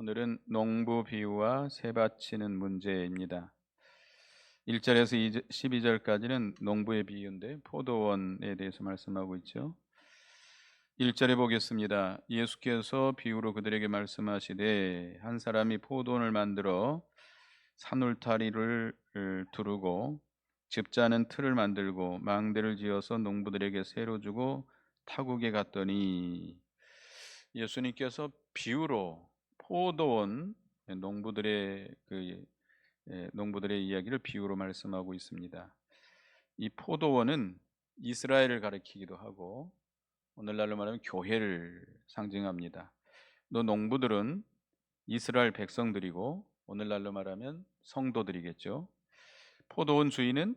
오늘은 농부 비유와 새 바치는 문제입니다. 1절에서 12절까지는 농부의 비유인데 포도원에 대해서 말씀하고 있죠. 1절에 보겠습니다. 예수께서 비유로 그들에게 말씀하시되 한 사람이 포도원을 만들어 산울타리를 두르고 집자는 틀을 만들고 망대를 지어서 농부들에게 세로 주고 타국에 갔더니, 예수님께서 비유로 포도원 농부들의 이야기를 비유로 말씀하고 있습니다. 이 포도원은 이스라엘을 가리키기도 하고 오늘날로 말하면 교회를 상징합니다. 또 농부들은 이스라엘 백성들이고 오늘날로 말하면 성도들이겠죠. 포도원 주인은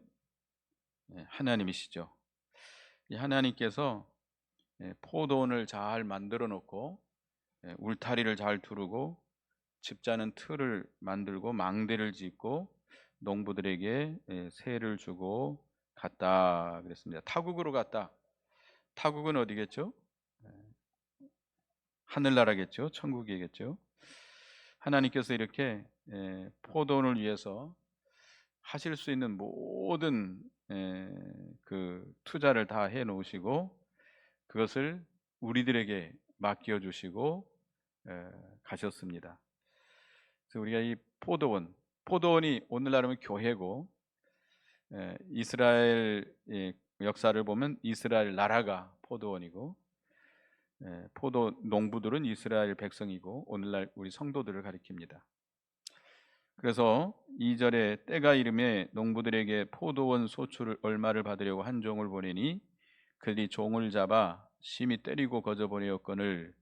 하나님이시죠. 이 하나님께서 포도원을 잘 만들어 놓고 울타리를 잘 두르고 집자는 틀을 만들고 망대를 짓고 농부들에게 세를 주고 갔다 그랬습니다. 타국으로 갔다. 타국은 어디겠죠? 하늘나라겠죠. 천국이겠죠. 하나님께서 이렇게 포도원을 위해서 하실 수 있는 모든 그 투자를 다 해 놓으시고 그것을 우리들에게 맡겨 주시고 가셨습니다. 그래서 우리가 이 포도원이 오늘날 하면 교회고, 이스라엘 역사를 보면 이스라엘 나라가 포도원이고, 포도 농부들은 이스라엘 백성이고 오늘날 우리 성도들을 가리킵니다. 그래서 2절에 때가 이름에 농부들에게 포도원 소출을 얼마를 받으려고 한 종을 보내니 그들이 종을 잡아 심히 때리고 거저 보내었거늘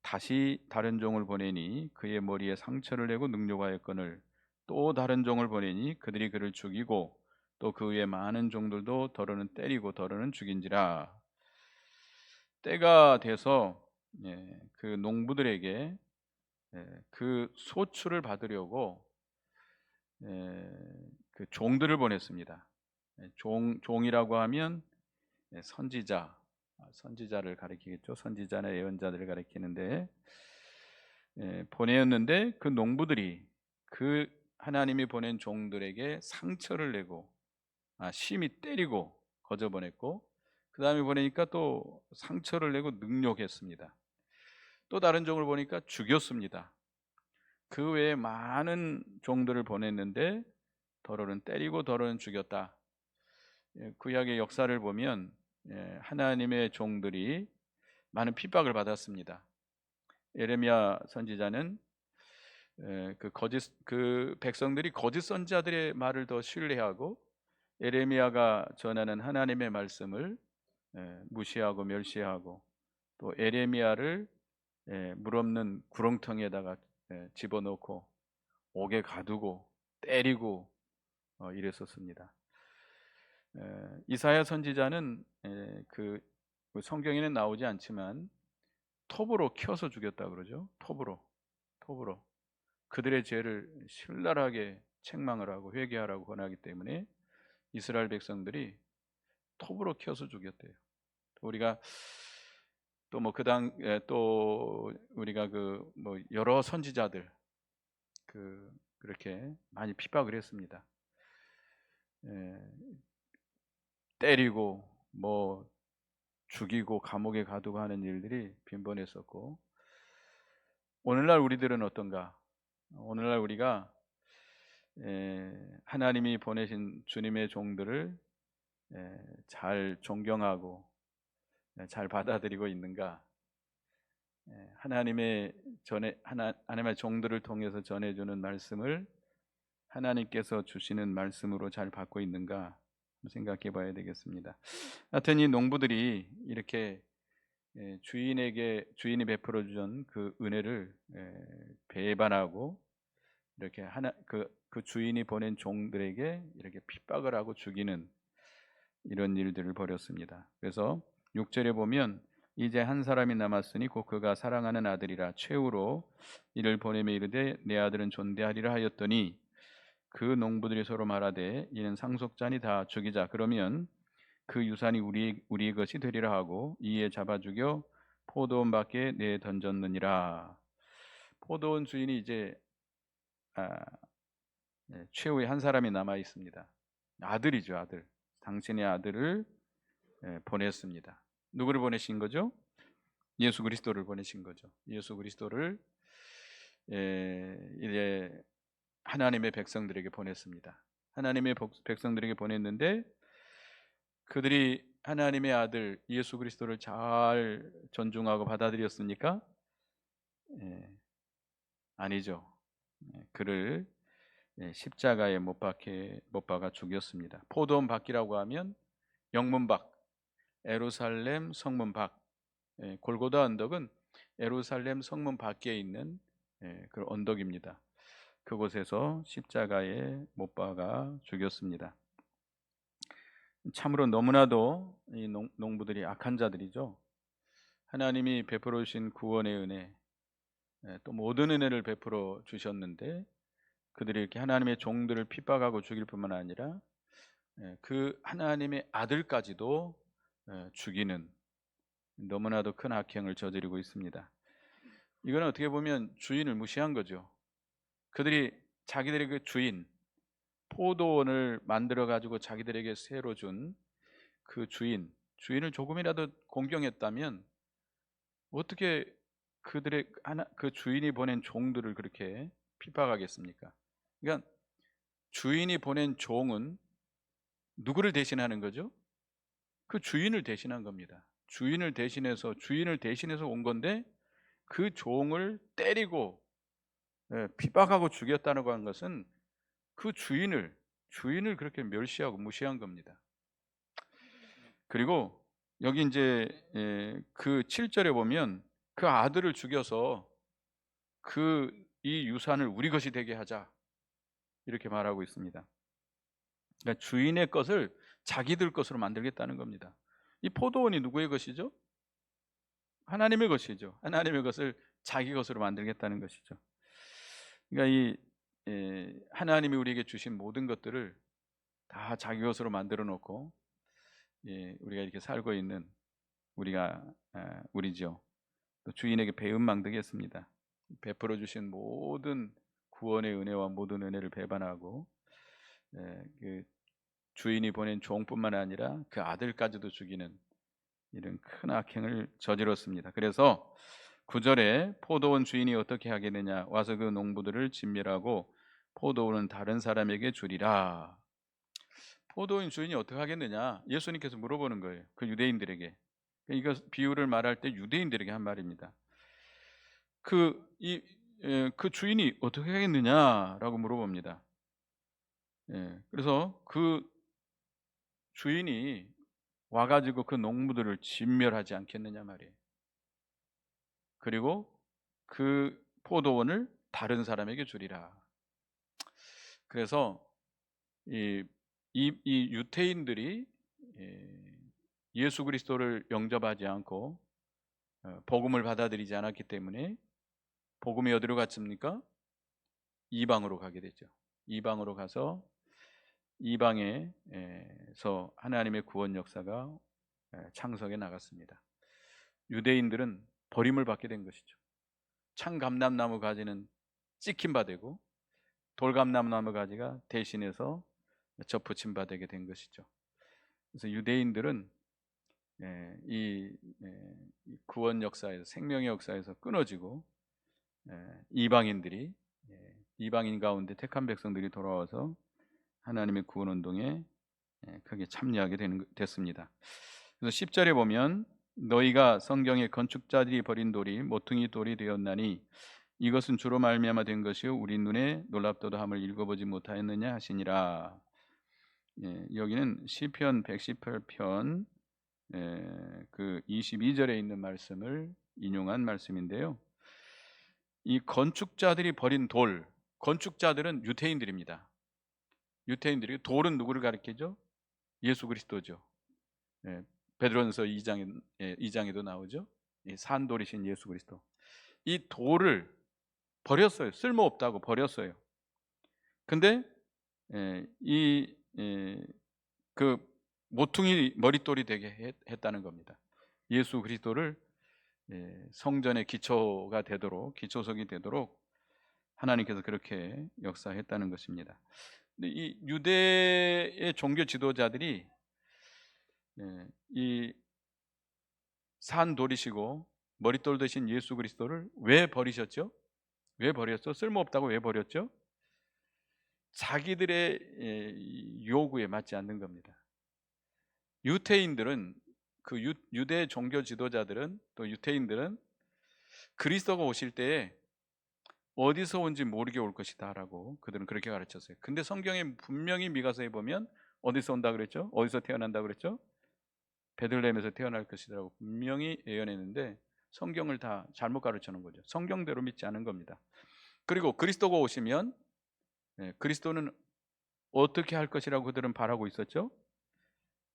다시 다른 종을 보내니 그의 머리에 상처를 내고 능욕하였거늘 또 다른 종을 보내니 그들이 그를 죽이고 또 그 외에 많은 종들도 더러는 때리고 더러는 죽인지라. 때가 돼서 그 농부들에게 그 소출을 받으려고 그 종들을 보냈습니다. 종이라고 하면 선지자를 가리키겠죠. 선지자나 예언자들을 가리키는데 보내었는데 그 농부들이 그 하나님이 보낸 종들에게 상처를 내고 심히 때리고 거저 보냈고, 그 다음에 보내니까 또 상처를 내고 능욕했습니다. 또 다른 종을 보니까 죽였습니다. 그 외에 많은 종들을 보냈는데 더러는 때리고 더러는 죽였다. 구약의 역사를 보면 하나님의 종들이 많은 핍박을 받았습니다. 예레미야 선지자는 그 백성들이 거짓 선지자들의 말을 더 신뢰하고 예레미야가 전하는 하나님의 말씀을 무시하고 멸시하고 또 예레미야를 물 없는 구렁텅이에다가 집어넣고 옥에 가두고 때리고 이랬었습니다. 이사야 선지자는 그 성경에는 나오지 않지만 톱으로 켜서 죽였다 그러죠. 톱으로 그들의 죄를 신랄하게 책망을 하고 회개하라고 권하기 때문에 이스라엘 백성들이 톱으로 켜서 죽였대요. 우리가 또 뭐 또 우리가 여러 선지자들 그렇게 많이 핍박을 했습니다. 때리고 죽이고 감옥에 가두고 하는 일들이 빈번했었고, 오늘날 우리들은 어떤가? 오늘날 우리가 하나님이 보내신 주님의 종들을 잘 존경하고 잘 받아들이고 있는가? 하나님의 종들을 통해서 전해주는 말씀을 하나님께서 주시는 말씀으로 잘 받고 있는가 생각해 봐야 되겠습니다. 하여튼 이 농부들이 이렇게 주인이 베풀어 주던 그 은혜를 배반하고 이렇게 그 주인이 보낸 종들에게 이렇게 핍박을 하고 죽이는 이런 일들을 벌였습니다. 그래서 6절에 보면 이제 한 사람이 남았으니 곧 그가 사랑하는 아들이라 최후로 이를 보내며 이르되 내 아들은 존대하리라 하였더니 그 농부들이 서로 말하되 이는 상속자니 다 죽이자. 그러면 그 유산이 우리의 것이 되리라 하고 이에 잡아 죽여 포도원 밖에 내 던졌느니라. 포도원 주인이 이제 최후의 한 사람이 남아 있습니다. 아들이죠, 아들. 당신의 아들을 보냈습니다. 누구를 보내신 거죠? 예수 그리스도를 보내신 거죠. 예수 그리스도를 이제 하나님의 백성들에게 보냈습니다. 하나님의 백성들에게 보냈는데 그들이 하나님의 아들 예수 그리스도를 잘 존중하고 받아들였습니까? 아니죠. 그를 십자가에 못 박아 죽였습니다. 포도원 밖이라고 하면 영문 밖, 예루살렘 성문 밖, 골고다 언덕은 예루살렘 성문 밖에 있는 그 언덕입니다. 그곳에서 십자가에 못 박아 죽였습니다. 참으로 너무나도 이 농부들이 악한 자들이죠. 하나님이 베풀어 주신 구원의 은혜, 또 모든 은혜를 베풀어 주셨는데 그들이 이렇게 하나님의 종들을 핍박하고 죽일 뿐만 아니라 그 하나님의 아들까지도 죽이는 너무나도 큰 악행을 저지르고 있습니다. 이건 어떻게 보면 주인을 무시한 거죠. 그들이 자기들의 그 주인, 포도원을 만들어 가지고 자기들에게 새로 준 그 주인을 조금이라도 공경했다면 어떻게 그 주인이 보낸 종들을 그렇게 핍박하겠습니까? 그러니까 주인이 보낸 종은 누구를 대신하는 거죠? 그 주인을 대신한 겁니다. 주인을 대신해서 온 건데 그 종을 때리고 핍박하고 죽였다는 것은 그 주인을 그렇게 멸시하고 무시한 겁니다. 그리고 여기 이제 그 7절에 보면 그 아들을 죽여서 이 유산을 우리 것이 되게 하자 이렇게 말하고 있습니다. 그러니까 주인의 것을 자기들 것으로 만들겠다는 겁니다. 이 포도원이 누구의 것이죠? 하나님의 것이죠. 하나님의 것을 자기 것으로 만들겠다는 것이죠. 그러니까 하나님이 우리에게 주신 모든 것들을 다 자기 것으로 만들어 놓고 우리가 이렇게 살고 있는 우리죠. 또 주인에게 배은망덕했습니다. 베풀어 주신 모든 구원의 은혜와 모든 은혜를 배반하고 그 주인이 보낸 종뿐만 아니라 그 아들까지도 죽이는 이런 큰 악행을 저질렀습니다. 그래서 9절에 포도원 주인이 어떻게 하겠느냐, 와서 그 농부들을 진멸하고 포도원은 다른 사람에게 주리라. 포도원 주인이 어떻게 하겠느냐, 예수님께서 물어보는 거예요. 그 유대인들에게. 이거 비유를 말할 때 유대인들에게 한 말입니다. 그 주인이 어떻게 하겠느냐라고 물어봅니다. 그래서 그 주인이 와가지고 그 농부들을 진멸하지 않겠느냐 말이에요. 그리고 그 포도원을 다른 사람에게 주리라. 그래서 이 유대인들이 예수 그리스도를 영접하지 않고 복음을 받아들이지 않았기 때문에 복음이 어디로 갔습니까? 이방으로 가게 되죠. 이방으로 가서 이방에서 하나님의 구원 역사가 창석에 나갔습니다. 유대인들은 버림을 받게 된 것이죠. 참감람나무 가지는 찍힌 바 되고 돌감람나무 가지가 대신해서 접붙임 바 되게 된 것이죠. 그래서 유대인들은 이 구원 역사에서, 생명의 역사에서 끊어지고 이방인 가운데 택한 백성들이 돌아와서 하나님의 구원 운동에 크게 참여하게 됐습니다. 그래서 10절에 보면 너희가 성경의 건축자들이 버린 돌이 모퉁이 돌이 되었나니 이것은 주로 말미암아 된 것이요 우리 눈에 놀랍도다 함을 읽어보지 못하였느냐 하시니라. 여기는 시편 118편 그 22절에 있는 말씀을 인용한 말씀인데요. 이 건축자들이 버린 돌, 건축자들은 유대인들입니다. 유대인들이 돌은 누구를 가리키죠? 예수 그리스도죠. 베드로전서 2장에도 나오죠. 이 산돌이신 예수 그리스도. 이 돌을 버렸어요. 쓸모없다고 버렸어요. 근데 그 모퉁이 머릿돌이 되게 했다는 겁니다. 예수 그리스도를 성전의 기초가 되도록, 기초석이 되도록 하나님께서 그렇게 역사했다는 것입니다. 근데 이 유대의 종교 지도자들이 이 산돌이시고 머릿돌 되신 예수 그리스도를 왜 버리셨죠? 왜 버렸죠? 쓸모없다고 왜 버렸죠? 자기들의 요구에 맞지 않는 겁니다. 유대인들은 유대 종교 지도자들은, 또 유대인들은 그리스도가 오실 때에 어디서 온지 모르게 올 것이다 라고 그들은 그렇게 가르쳤어요. 근데 성경에 분명히 미가서에 보면 어디서 온다 그랬죠? 어디서 태어난다 그랬죠? 베들레헴에서 태어날 것이라고 분명히 예언했는데 성경을 다 잘못 가르쳐 놓은 거죠. 성경대로 믿지 않은 겁니다. 그리고 그리스도가 오시면 그리스도는 어떻게 할 것이라고 그들은 바라고 있었죠?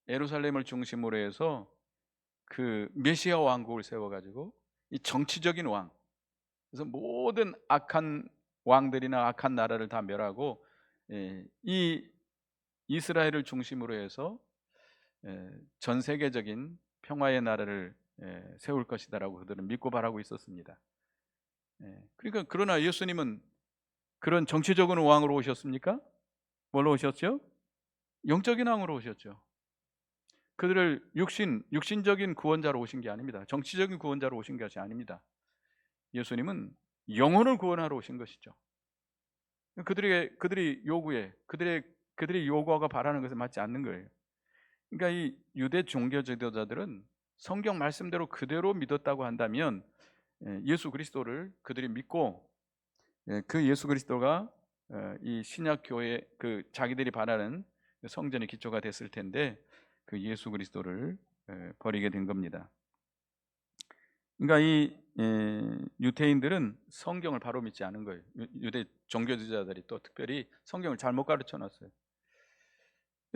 예루살렘을 중심으로 해서 그 메시아 왕국을 세워가지고 이 정치적인 왕, 그래서 모든 악한 왕들이나 악한 나라를 다 멸하고 이 이스라엘을 중심으로 해서 전 세계적인 평화의 나라를 세울 것이다라고 그들은 믿고 바라고 있었습니다. 그러니까 그러나 예수님은 그런 정치적인 왕으로 오셨습니까? 뭘로 오셨죠? 영적인 왕으로 오셨죠. 그들을 육신적인 구원자로 오신 게 아닙니다. 정치적인 구원자로 오신 것이 아닙니다. 예수님은 영혼을 구원하러 오신 것이죠. 그들이 요구에 그들이 요구하고 바라는 것에 맞지 않는 거예요. 그러니까 이 유대 종교 지도자들은 성경 말씀대로 그대로 믿었다고 한다면 예수 그리스도를 그들이 믿고 그 예수 그리스도가 이 신약 교회 그 자기들이 바라는 성전의 기초가 됐을 텐데 그 예수 그리스도를 버리게 된 겁니다. 그러니까 이 유대인들은 성경을 바로 믿지 않은 거예요. 유대 종교지자들이 또 특별히 성경을 잘못 가르쳐 놨어요.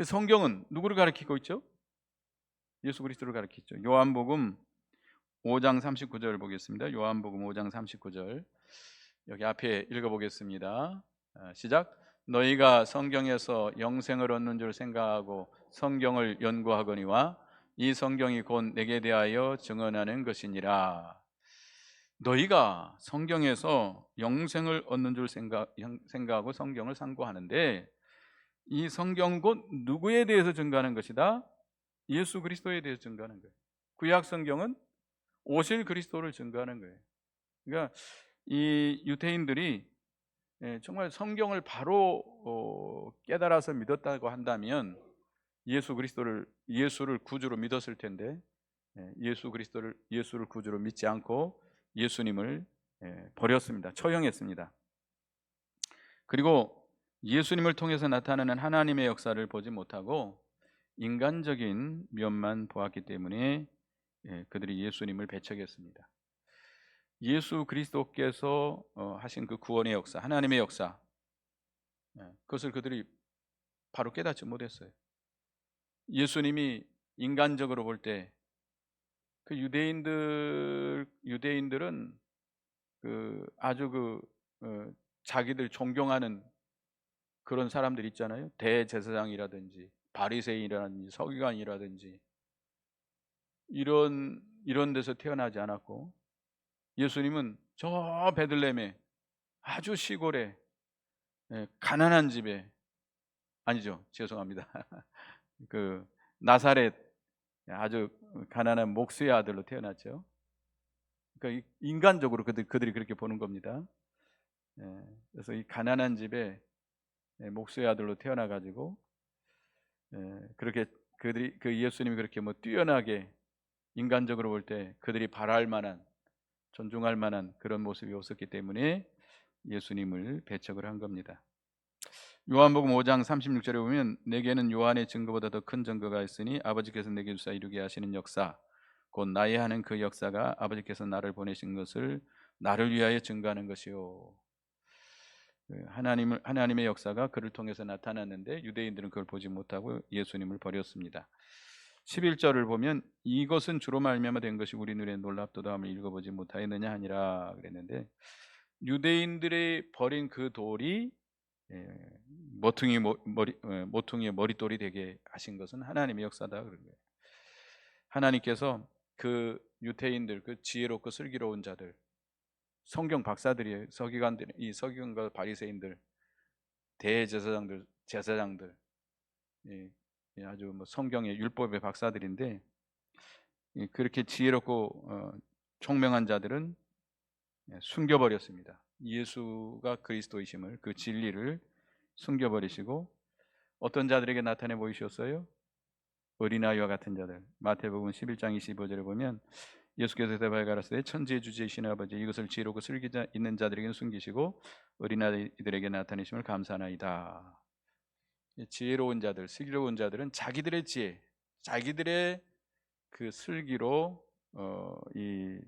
성경은 누구를 가리키고 있죠? 예수 그리스도를 가리키죠. 요한복음 5장 39절 보겠습니다. 요한복음 5장 39절 여기 앞에 읽어보겠습니다. 시작. 너희가 성경에서 영생을 얻는 줄 생각하고 성경을 연구하거니와 이 성경이 곧 내게 대하여 증언하는 것이니라. 너희가 성경에서 영생을 얻는 줄 생각하고 성경을 상고하는데 이 성경 곧 누구에 대해서 증거하는 것이다? 예수 그리스도에 대해서 증거하는 거예요. 구약 성경은 오실 그리스도를 증거하는 거예요. 그러니까 이 유대인들이 정말 성경을 바로 깨달아서 믿었다고 한다면 예수를 구주로 믿었을 텐데 예수를 구주로 믿지 않고 예수님을 버렸습니다. 처형했습니다. 그리고 예수님을 통해서 나타나는 하나님의 역사를 보지 못하고 인간적인 면만 보았기 때문에 그들이 예수님을 배척했습니다. 예수 그리스도께서 하신 그 구원의 역사, 하나님의 역사, 그것을 그들이 바로 깨닫지 못했어요. 예수님이 인간적으로 볼 때 그 유대인들은 아주 자기들 존경하는 그런 사람들 있잖아요. 대제사장이라든지 바리새인이라든지 서기관이라든지 이런 데서 태어나지 않았고 예수님은 저 베들레헴에 아주 시골에 가난한 집에 아니죠. 죄송합니다. 그 나사렛 아주 가난한 목수의 아들로 태어났죠. 그러니까 인간적으로 그들이 그렇게 보는 겁니다. 그래서 이 가난한 집에 목수의 아들로 태어나 가지고 그렇게 그 예수님이 그렇게 뛰어나게 인간적으로 볼 때 그들이 바라할 만한 존중할 만한 그런 모습이 없었기 때문에 예수님을 배척을 한 겁니다. 요한복음 5장 36절에 보면 내게는 요한의 증거보다 더 큰 증거가 있으니 아버지께서 내게 주사 이루게 하시는 역사 곧 나의 하는 그 역사가 아버지께서 나를 보내신 것을 나를 위하여 증거하는 것이요. 하나님의 역사가 그를 통해서 나타났는데 유대인들은 그걸 보지 못하고 예수님을 버렸습니다. 11절을 보면 이것은 주로 말미암아 된 것이 우리 눈에 놀랍도다 함을 읽어보지 못하였느냐 하니라 그랬는데 유대인들이 버린 그 돌이 모퉁이의 머릿돌이 되게 하신 것은 하나님의 역사다 그런 거예요. 하나님께서 그 유대인들, 그 지혜롭고 슬기로운 자들, 성경 박사들이에요. 서기관들, 이 서기관과 바리새인들, 대제사장들, 제사장들, 아주 뭐 성경의 율법의 박사들인데, 그렇게 지혜롭고 총명한 자들은 숨겨버렸습니다. 예수가 그리스도이심을, 그 진리를 숨겨버리시고 어떤 자들에게 나타내 보이셨어요? 어린아이와 같은 자들. 마태복음 11장 25절에 보면 예수께서 대답하여 가라사대 천지의 주제이신 아버지, 이것을 지혜롭고 슬기 있는 자들에게는 숨기시고 어린아이들에게 나타내심을 감사하나이다. 지혜로운 자들, 슬기로운 자들은 자기들의 지혜, 자기들의 그 슬기로 이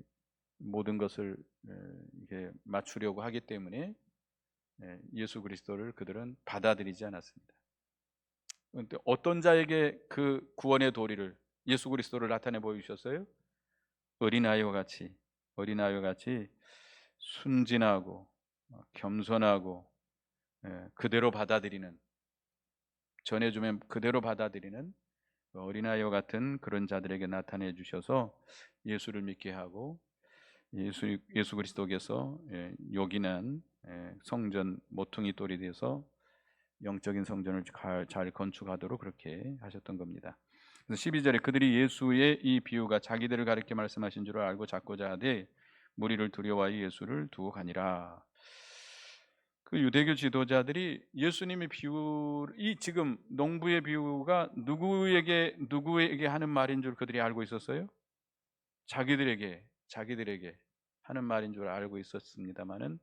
모든 것을 이렇게 맞추려고 하기 때문에 예수 그리스도를 그들은 받아들이지 않았습니다. 그런데 어떤 자에게 그 구원의 도리를, 예수 그리스도를 나타내 보이셨어요? 어린아이와 같이 순진하고 겸손하고 그대로 받아들이는, 전해주면 그대로 받아들이는 어린아이와 같은 그런 자들에게 나타내 주셔서 예수를 믿게 하고 예수 그리스도께서 요긴한 성전 모퉁이 돌이 되어서 영적인 성전을 잘 건축하도록 그렇게 하셨던 겁니다. 그래서 12절에 그들이 예수의 이 비유가 자기들을 가리켜 말씀하신 줄 알고 잡고자 하되 무리를 두려워하여 예수를 두고 가니라. 그 유대교 지도자들이 예수님의 비유, 이 지금 농부의 비유가 누구에게 하는 말인 줄 그들이 알고 있었어요? 자기들에게 하는 말인 줄 알고 있었습니다만은,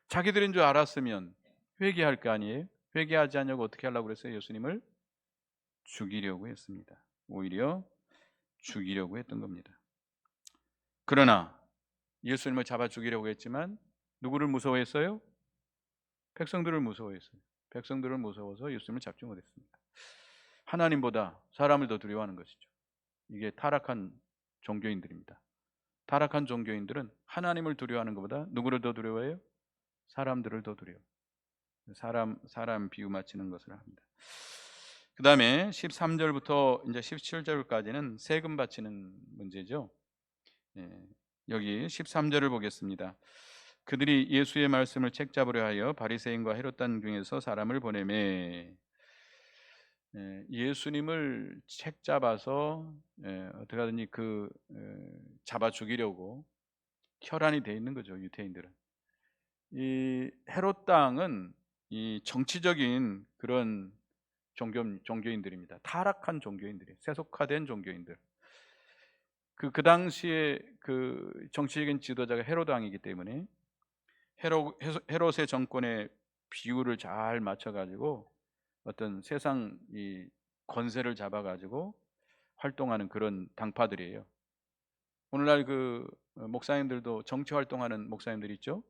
자기들인 줄 알았으면 회개할 거 아니에요? 회개하지 않냐고 어떻게 하려고 그랬어요? 예수님을 죽이려고 했습니다. 오히려 죽이려고 했던 겁니다. 그러나 예수님을 잡아 죽이려고 했지만 누구를 무서워했어요? 백성들을 무서워했어요. 백성들을 무서워서 예수님을 잡지 못했습니다. 하나님보다 사람을 더 두려워하는 것이죠. 이게 타락한 종교인들입니다. 타락한 종교인들은 하나님을 두려워하는 것보다 누구를 더 두려워해요? 사람들을 더 두려워. 사람 비유 맞추는 것을 합니다. 그 다음에 13절부터 이제 17절까지는 세금 바치는 문제죠. 여기 13절을 보겠습니다. 그들이 예수의 말씀을 책잡으려 하여 바리새인과 헤롯단 중에서 사람을 보내매, 예수님을 책잡아서 어떻게 하든지 잡아 죽이려고 혈안이 돼 있는 거죠. 유대인들은. 이 헤롯 땅은 이 정치적인 그런 종교인들입니다. 타락한 종교인들이, 세속화된 종교인들. 그 당시에 그 정치적인 지도자가 헤롯 왕이기 때문에 헤롯의 정권의 비율을 잘 맞춰가지고 어떤 세상 이 권세를 잡아가지고 활동하는 그런 당파들이에요. 오늘날 그 목사님들도 정치 활동하는 목사님들 있죠?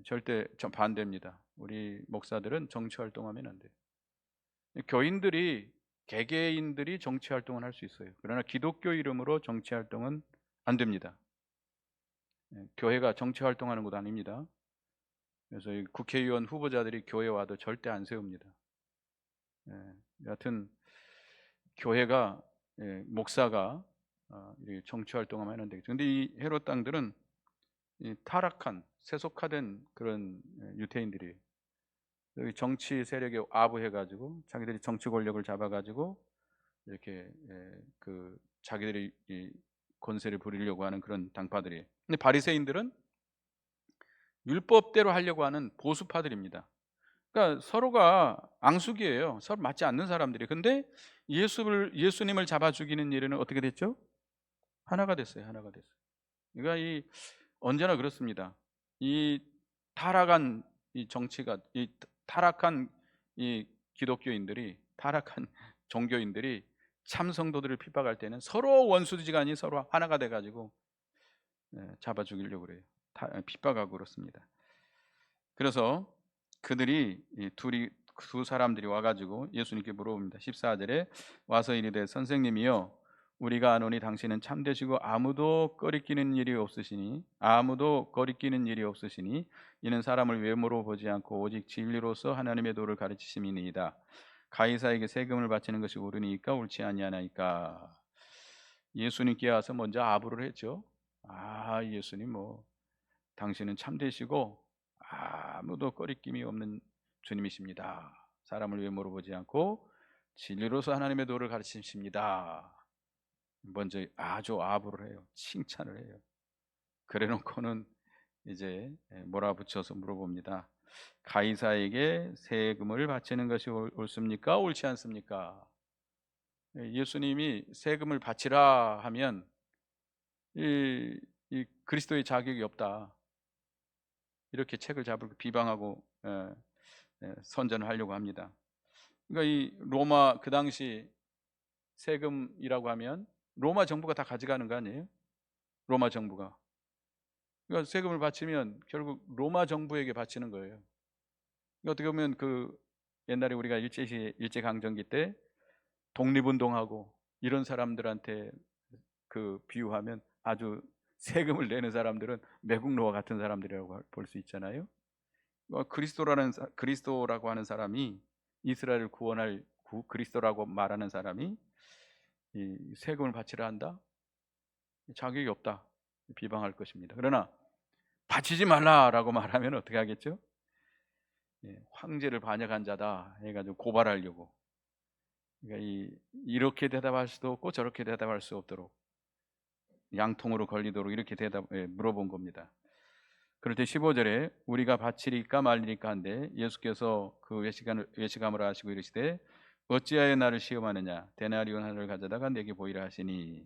절대 반대입니다. 우리 목사들은 정치 활동하면 안 돼요. 개개인들이 정치 활동을 할 수 있어요. 그러나 기독교 이름으로 정치 활동은 안 됩니다. 교회가 정치 활동하는 곳 아닙니다. 그래서 국회의원 후보자들이 교회 와도 절대 안 세웁니다. 여하튼 교회가, 목사가 정치 활동하면 안 되겠죠. 근데 이 헤롯 땅들은 이 타락한 세속화된 그런 유대인들이 여기 정치 세력에 아부해가지고 자기들이 정치 권력을 잡아가지고 이렇게 그 자기들이 이 권세를 부리려고 하는 그런 당파들이에요. 근데 바리새인들은 율법대로 하려고 하는 보수파들입니다. 그러니까 서로가 앙숙이에요. 서로 맞지 않는 사람들이. 근데 예수님을 잡아 죽이는 일은 어떻게 됐죠? 하나가 됐어요. 그러니까 언제나 그렇습니다. 이 타락한 이 정치가, 이 타락한 이 기독교인들이, 타락한 종교인들이 참 성도들을 핍박할 때는 서로 원수지간이 서로 하나가 돼가지고 잡아 죽이려고 그래요. 핍박하고 그렇습니다. 그래서 그들이 두 사람들이 와가지고 예수님께 물어봅니다. 14절에 와서 이르되 선생님이여 우리가 아노니 당신은 참되시고 아무도 거리끼는 일이 없으시니 이는 사람을 외모로 보지 않고 오직 진리로서 하나님의 도를 가르치심이니이다. 가이사에게 세금을 바치는 것이 옳으니까 옳지 아니하나이까. 예수님께 와서 먼저 아부를 했죠. 아, 예수님 당신은 참되시고 아무도 꺼리낌이 없는 주님이십니다. 사람을 위해 물어보지 않고 진리로서 하나님의 도를 가르치십니다. 먼저 아주 아부를 해요. 칭찬을 해요. 그래놓고는 이제 몰아붙여서 물어봅니다. 가이사에게 세금을 바치는 것이 옳습니까? 옳지 않습니까? 예수님이 세금을 바치라 하면 이 그리스도의 자격이 없다, 이렇게 책을 잡고 비방하고 선전을 하려고 합니다. 그러니까 이 로마, 그 당시 세금이라고 하면 로마 정부가 다 가져가는 거 아니에요? 로마 정부가. 그러니까 세금을 바치면 결국 로마 정부에게 바치는 거예요. 그러니까 어떻게 보면 그 옛날에 우리가 일제강점기 때 독립운동하고 이런 사람들한테 그 비유하면 아주 세금을 내는 사람들은 매국노와 같은 사람들이라고 볼 수 있잖아요. 그리스도라고 하는 사람이, 이스라엘을 구원할 그리스도라고 말하는 사람이 이 세금을 바치라 한다? 자격이 없다, 비방할 것입니다. 그러나 바치지 말라라고 말하면 어떻게 하겠죠? 황제를 반역한 자다 해가지고 고발하려고. 그러니까 이렇게 대답할 수도 없고 저렇게 대답할 수 없도록 양통으로 걸리도록 이렇게 물어본 겁니다. 그럴 때 15절에 우리가 바치리까 말리리까 한데 예수께서 그 외식함을 하시고 이르시되 어찌하여 나를 시험하느냐, 데나리온 하나를 가져다가 내게 보이라 하시니.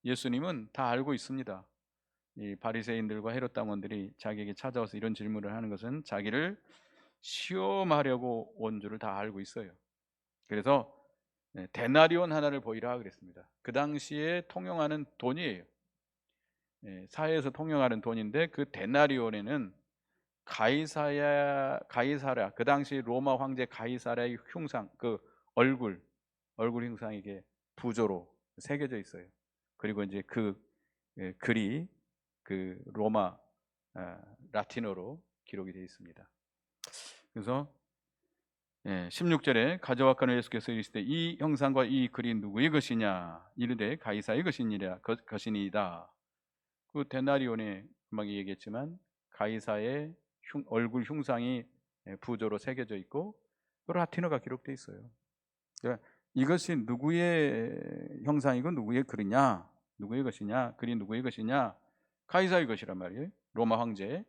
예수님은 다 알고 있습니다. 이 바리새인들과 헤롯 당원들이 자기에게 찾아와서 이런 질문을 하는 것은 자기를 시험하려고 온 줄을 다 알고 있어요. 그래서 데나리온 하나를 보이라 그랬습니다. 그 당시에 통용하는 돈이에요. 사회에서 통용하는 돈인데 그 데나리온에는 가이사랴, 그 당시 로마 황제 가이사랴의 흉상, 그 얼굴 흉상이 이게 부조로 새겨져 있어요. 그리고 이제 그 글이 그 로마 라틴어로 기록이 되어 있습니다. 그래서 16절에 가져왔거늘 예수께서 이르시되 이 형상과 이 글이 누구의 것이냐, 이르되 가이사의 것이니이다. 그 데나리온에 막 얘기했지만 가이사의 얼굴 흉상이 부조로 새겨져 있고 그 라틴어가 기록되어 있어요. 그러니까 이것이 누구의 형상이고 누구의 글이냐, 누구의 것이냐, 글이 누구의 것이냐, 가이사의 것이란 말이에요. 로마 황제.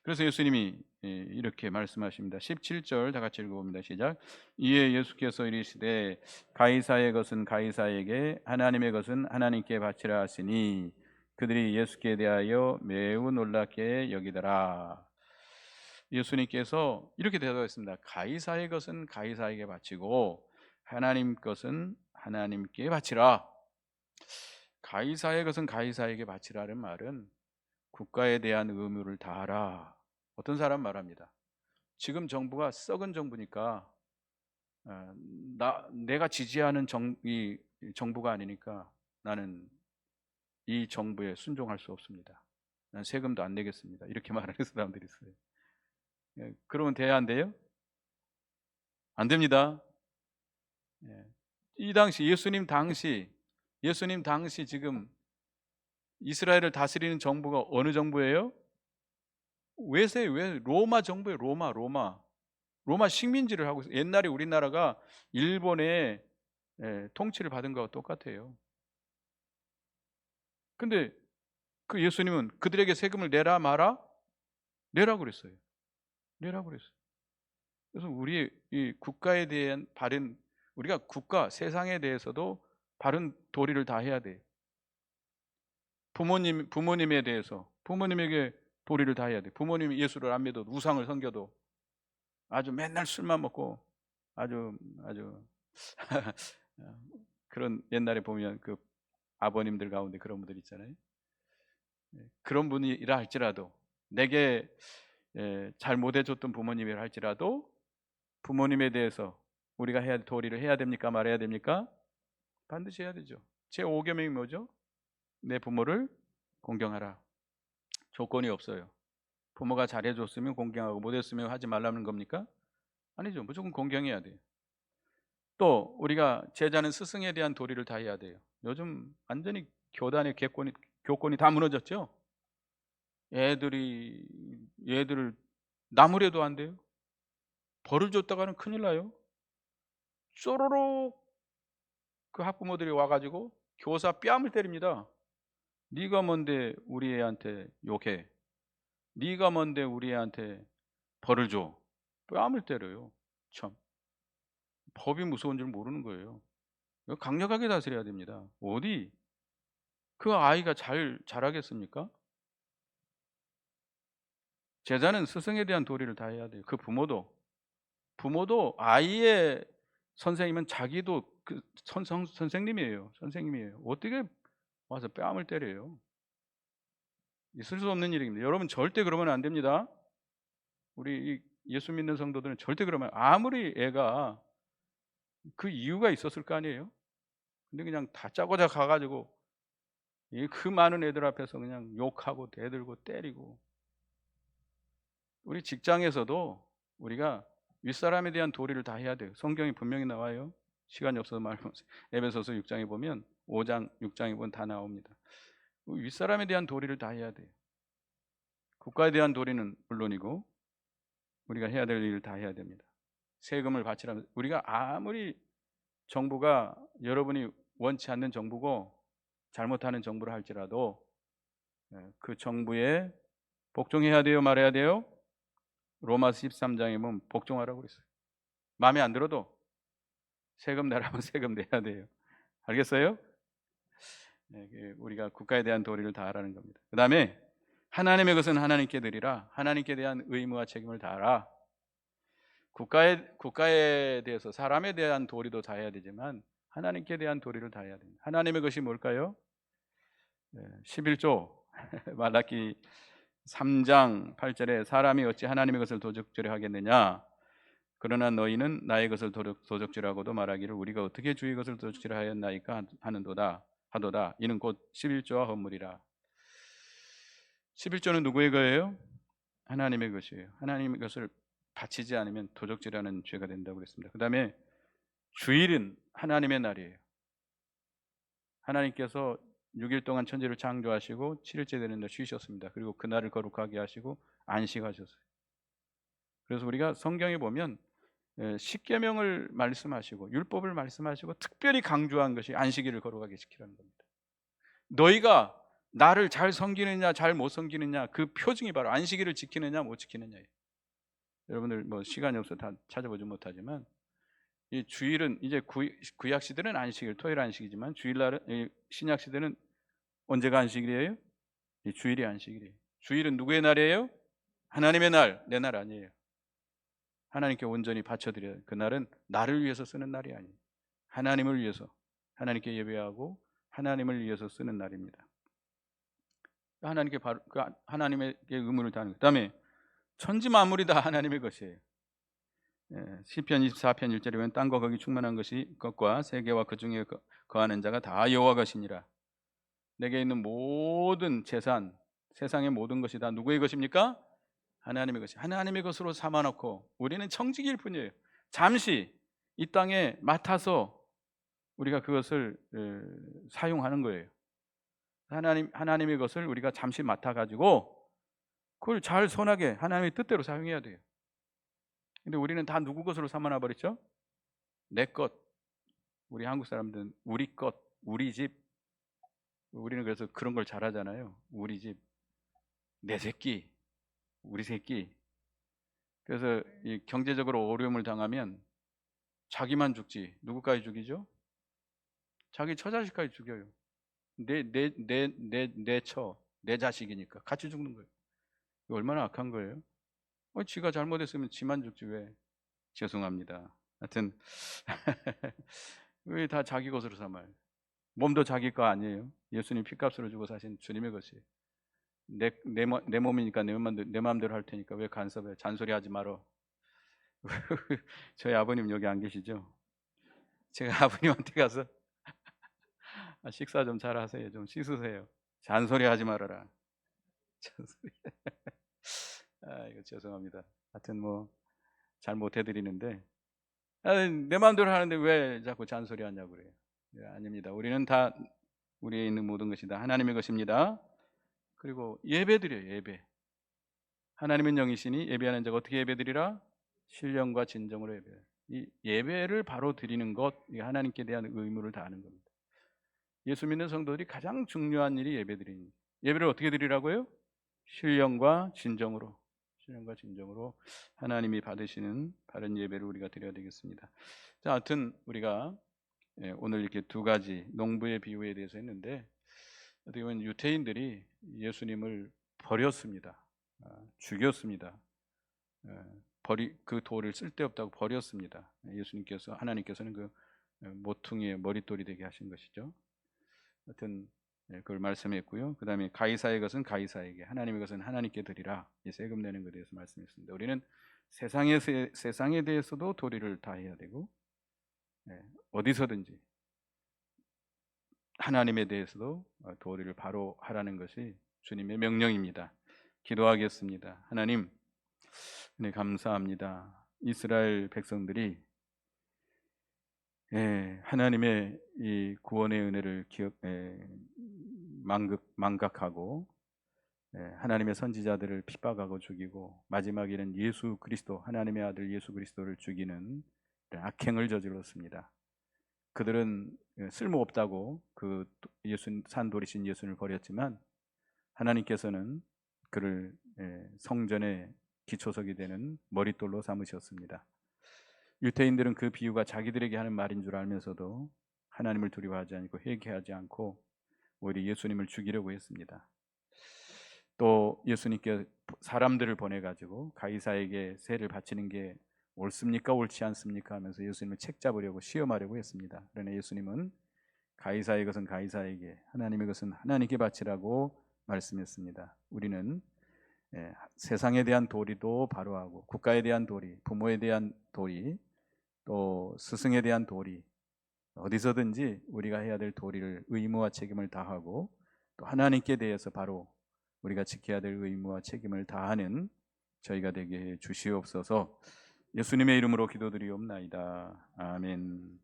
그래서 예수님이 이렇게 말씀하십니다. 17절 다 같이 읽어봅니다. 시작. 이에 예수께서 이르시되 가이사의 것은 가이사에게, 하나님의 것은 하나님께 바치라 하시니 그들이 예수께 대하여 매우 놀랍게 여기더라. 예수님께서 이렇게 대답했습니다. 가이사의 것은 가이사에게 바치고 하나님 것은 하나님께 바치라. 가이사의 것은 가이사에게 바치라는 말은 국가에 대한 의무를 다하라. 어떤 사람 말합니다. 지금 정부가 썩은 정부니까 내가 지지하는 이 정부가 아니니까 나는 이 정부에 순종할 수 없습니다. 난 세금도 안 내겠습니다. 이렇게 말하는 사람들이 있어요. 그러면 돼야 안 돼요? 안 됩니다. 이 당시 예수님 당시 지금 이스라엘을 다스리는 정부가 어느 정부예요? 왜 로마 정부예요. 로마 식민지를 하고 있어요. 옛날에 우리나라가 일본의 통치를 받은 거와 똑같아요. 근데 그 예수님은 그들에게 세금을 내라 마라? 내라고 그랬어요. 내라고 그랬어요. 그래서 우리 이 국가에 대한 우리가 세상에 대해서도 바른 도리를 다 해야 돼요. 부모님에 대해서 부모님에게 도리를 다 해야 돼. 부모님이 예수를 안 믿어도 우상을 섬겨도 아주 맨날 술만 먹고 아주 그런, 옛날에 보면 그 아버님들 가운데 그런 분들 있잖아요. 그런 분이라 할지라도, 내게 잘 못해줬던 부모님이라 할지라도 부모님에 대해서 우리가 해야 할 도리를 해야 됩니까? 말해야 됩니까? 반드시 해야 되죠. 제5계명이 뭐죠? 내 부모를 공경하라. 조건이 없어요. 부모가 잘해줬으면 공경하고 못했으면 하지 말라는 겁니까? 아니죠. 무조건 공경해야 돼요. 또 우리가 제자는 스승에 대한 도리를 다해야 돼요. 요즘 완전히 교단의 교권이 다 무너졌죠. 애들을 나무래도 안 돼요. 벌을 줬다가는 큰일 나요. 쪼로록 그 학부모들이 와가지고 교사 뺨을 때립니다. 네가 뭔데 우리 애한테 욕해? 네가 뭔데 우리 애한테 벌을 줘? 뺨을 때려요. 참, 법이 무서운 줄 모르는 거예요. 이거 강력하게 다스려야 됩니다. 어디 그 아이가 잘 자라겠습니까? 제자는 스승에 대한 도리를 다해야 돼요. 그 부모도 아이의 선생님은 자기도 그 선생님이에요. 선생님이에요. 어떻게 와서 뺨을 때려요? 있을 수 없는 일입니다. 여러분 절대 그러면 안 됩니다. 우리 예수 믿는 성도들은 절대 그러면, 아무리 애가 그 이유가 있었을 거 아니에요. 근데 그냥 다짜고짜 가가지고 그 많은 애들 앞에서 그냥 욕하고 대들고 때리고. 우리 직장에서도 우리가 윗사람에 대한 도리를 다 해야 돼요. 성경이 분명히 나와요. 시간이 없어서 말하면서 에베소서 6장에 보면 5장 6장에 보면 다 나옵니다. 윗사람에 대한 도리를 다 해야 돼요. 국가에 대한 도리는 물론이고 우리가 해야 될 일을 다 해야 됩니다. 세금을 바치라면, 우리가 아무리 정부가 여러분이 원치 않는 정부고 잘못하는 정부를 할지라도 그 정부에 복종해야 돼요, 말해야 돼요? 로마서 13장에 보면 복종하라고 그랬어요. 마음에 안 들어도 세금 내라면 세금 내야 돼요. 알겠어요? 우리가 국가에 대한 도리를 다하라는 겁니다. 그 다음에 하나님의 것은 하나님께 드리라. 하나님께 대한 의무와 책임을 다하라. 국가에 대해서 사람에 대한 도리도 다해야 되지만 하나님께 대한 도리를 다해야 됩니다. 하나님의 것이 뭘까요? 11조 말라기 3장 8절에 사람이 어찌 하나님의 것을 도적질해 하겠느냐, 그러나 너희는 나의 것을 도적질하고도 말하기를 우리가 어떻게 주의 것을 도적질하였나이까 하도다. 이는 곧 11조와 헌물이라. 11조는 누구의 거예요? 하나님의 것이에요. 하나님의 것을 바치지 않으면 도적질하는 죄가 된다고 그랬습니다. 그 다음에 주일은 하나님의 날이에요. 하나님께서 6일 동안 천지를 창조하시고 7일째 되는 날 쉬셨습니다. 그리고 그날을 거룩하게 하시고 안식하셨어요. 그래서 우리가 성경에 보면 십계명을 말씀하시고 율법을 말씀하시고 특별히 강조한 것이 안식일을 거룩하게 지키라는 겁니다. 너희가 나를 잘 섬기느냐 잘 못 섬기느냐 그 표징이 바로 안식일을 지키느냐 못 지키느냐예요. 여러분들 뭐 시간이 없어서 다 찾아보지 못하지만 이 주일은 이제 구약 시대는 안식일, 토요일 안식이지만 주일날은, 신약 시대는 언제가 안식일이에요? 이 주일이 안식일이에요. 주일은 누구의 날이에요? 하나님의 날, 내 날 아니에요. 하나님께 온전히 바쳐드려요. 그날은 나를 위해서 쓰는 날이 아니에요. 하나님을 위해서, 하나님께 예배하고 하나님을 위해서 쓰는 날입니다. 하나님께 바로 그 하나님의 의무를 다하는 것. 그다음에 천지 만물이 다 하나님의 것이에요. 시편 24편 1절에 보면 땅과 거기 충만한 것과 세계와 그 중에 거하는 자가 다 여호와 것이니라. 내게 있는 모든 재산, 세상의 모든 것이 다 누구의 것입니까? 하나님의 것이. 하나님의 것으로 삼아놓고 우리는 청지기일 뿐이에요. 잠시 이 땅에 맡아서 우리가 그것을 사용하는 거예요. 하나님의 것을 우리가 잠시 맡아가지고 그걸 잘 선하게 하나님의 뜻대로 사용해야 돼요. 근데 우리는 다 누구 것으로 삼아놔 버렸죠? 내 것. 우리 한국 사람들은 우리 것, 우리 집. 우리는 그래서 그런 걸 잘하잖아요. 우리 집, 내 새끼, 우리 새끼. 그래서 이 경제적으로 어려움을 당하면 자기만 죽지 누구까지 죽이죠? 자기 처자식까지 죽여요. 내 자식이니까 같이 죽는 거예요. 얼마나 악한 거예요? 지가 잘못했으면 지만 죽지 왜? 죄송합니다. 하여튼 왜 다 자기 것으로 삼아요? 몸도 자기 거 아니에요. 예수님 피값으로 주고 사신 주님의 것이에요. 내 몸이니까 내 마음대로 할 테니까 왜 간섭해? 잔소리하지 말어. 저희 아버님 여기 안 계시죠? 제가 아버님한테 가서 식사 좀 잘하세요. 좀 씻으세요. 잔소리하지 말아라. 잔소리. 이거 죄송합니다. 하여튼 뭐 잘 못해드리는데 내 마음대로 하는데 왜 자꾸 잔소리하냐고 그래요. 아닙니다. 우리는 다 우리에 있는 모든 것이 다 하나님의 것입니다. 그리고 예배드려요. 예배. 하나님은 영이시니 예배하는 자가 어떻게 예배드리라? 신령과 진정으로 예배. 이 예배를 바로 드리는 것, 이 하나님께 대한 의무를 다하는 겁니다. 예수 믿는 성도들이 가장 중요한 일이 예배드리는. 예배를 어떻게 드리라고요? 신령과 진정으로. 신령과 진정으로 하나님이 받으시는 바른 예배를 우리가 드려야 되겠습니다. 자, 하여튼 우리가 오늘 이렇게 두 가지 농부의 비유에 대해서 했는데, 어떻게 보면 유태인들이 예수님을 버렸습니다. 죽였습니다. 그 돌을 쓸데없다고 버렸습니다. 하나님께서는 그 모퉁이의 머릿돌이 되게 하신 것이죠. 하여튼 그걸 말씀했고요. 그 다음에 가이사의 것은 가이사에게, 하나님의 것은 하나님께 드리라. 이 세금 내는 것에 대해서 말씀했습니다. 우리는 세상에 대해서도 도리를 다해야 되고, 어디서든지 하나님에 대해서도 도리를 바로 하라는 것이 주님의 명령입니다. 기도하겠습니다. 하나님, 네, 감사합니다. 이스라엘 백성들이 하나님의 이 구원의 은혜를 망각하고 하나님의 선지자들을 핍박하고 죽이고 마지막에는 예수 그리스도, 하나님의 아들 예수 그리스도를 죽이는 악행을 저질렀습니다. 그들은 쓸모없다고 그 산돌이신 예수를 버렸지만 하나님께서는 그를 성전의 기초석이 되는 머릿돌로 삼으셨습니다. 유태인들은 그 비유가 자기들에게 하는 말인 줄 알면서도 하나님을 두려워하지 않고 회개하지 않고 오히려 예수님을 죽이려고 했습니다. 또 예수님께 사람들을 보내가지고 가이사에게 세를 바치는 게 옳습니까 옳지 않습니까 하면서 예수님을 책잡으려고 시험하려고 했습니다. 그러나 예수님은 가이사의 것은 가이사에게, 하나님의 것은 하나님께 바치라고 말씀했습니다. 우리는 세상에 대한 도리도 바로하고, 국가에 대한 도리, 부모에 대한 도리, 또 스승에 대한 도리, 어디서든지 우리가 해야 될 도리를, 의무와 책임을 다하고, 또 하나님께 대해서 바로 우리가 지켜야 될 의무와 책임을 다하는 저희가 되게 해 주시옵소서. 예수님의 이름으로 기도드리옵나이다. 아멘.